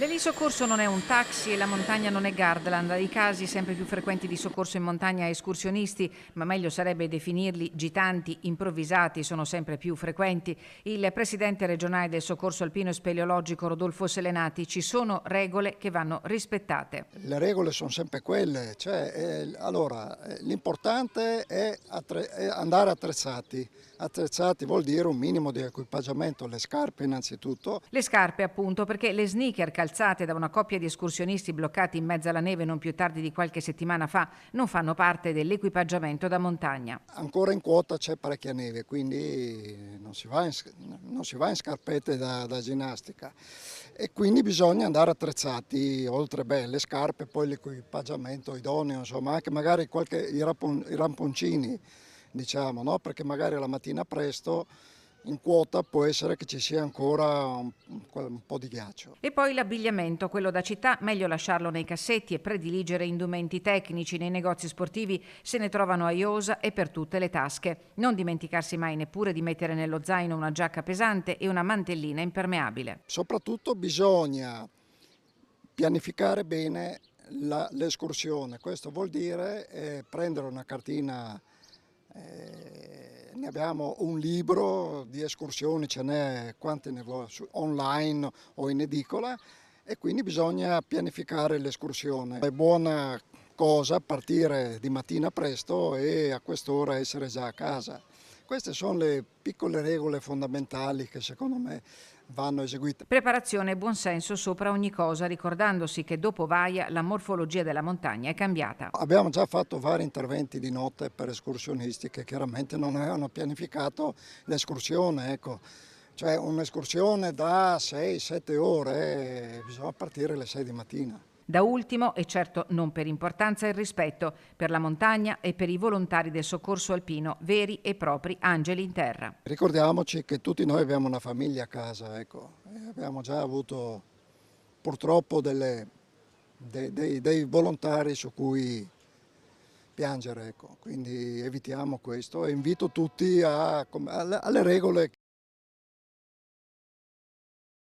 L'elisoccorso non è un taxi e la montagna non è Gardaland. I casi sempre più frequenti di soccorso in montagna a escursionisti, ma meglio sarebbe definirli gitanti improvvisati, sono sempre più frequenti. Il presidente regionale del soccorso alpino e speleologico Rodolfo Selenati: ci sono regole che vanno rispettate. Le regole sono sempre quelle, l'importante è andare attrezzati. Attrezzati vuol dire un minimo di equipaggiamento, le scarpe innanzitutto. Le scarpe, appunto, perché le sneaker calzate da una coppia di escursionisti bloccati in mezzo alla neve non più tardi di qualche settimana fa non fanno parte dell'equipaggiamento da montagna. Ancora in quota c'è parecchia neve, quindi non si va in scarpette da ginnastica e quindi bisogna andare attrezzati, oltre le scarpe, poi l'equipaggiamento idoneo, insomma anche magari i ramponcini, diciamo, no? Perché magari la mattina presto in quota può essere che ci sia ancora un po' di ghiaccio. E poi l'abbigliamento, quello da città, meglio lasciarlo nei cassetti e prediligere indumenti tecnici. Nei negozi sportivi se ne trovano a iosa e per tutte le tasche. Non dimenticarsi mai neppure di mettere nello zaino una giacca pesante e una mantellina impermeabile. Soprattutto bisogna pianificare bene l'escursione, questo vuol dire prendere una cartina, ne abbiamo un libro di escursioni, ce n'è quante ne vuoi, online o in edicola, e quindi bisogna pianificare l'escursione. È buona cosa partire di mattina presto e a quest'ora essere già a casa. Queste sono le piccole regole fondamentali che secondo me vanno eseguite. Preparazione e buonsenso sopra ogni cosa, ricordandosi che dopo Vaia la morfologia della montagna è cambiata. Abbiamo già fatto vari interventi di notte per escursionisti che chiaramente non avevano pianificato l'escursione, ecco. Cioè un'escursione da 6-7 ore, bisogna partire alle 6 di mattina. Da ultimo, e certo non per importanza, il rispetto per la montagna e per i volontari del soccorso alpino, veri e propri angeli in terra. Ricordiamoci che tutti noi abbiamo una famiglia a casa, ecco. E abbiamo già avuto purtroppo dei volontari su cui piangere, ecco. Quindi evitiamo questo e invito tutti alle regole